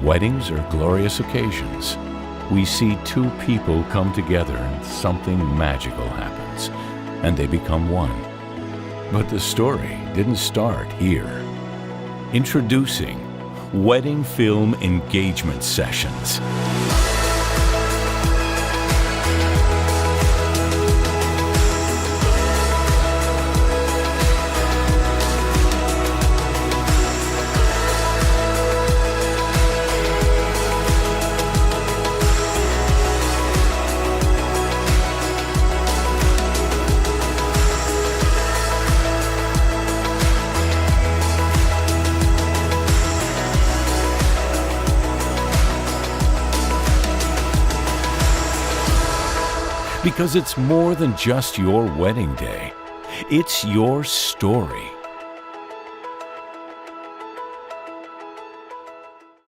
Weddings are glorious occasions. We see two people come together and something magical happens, and they become one. But the story didn't start here. Introducing Wedding Film Engagement Sessions. Because it's more than just your wedding day. It's your story.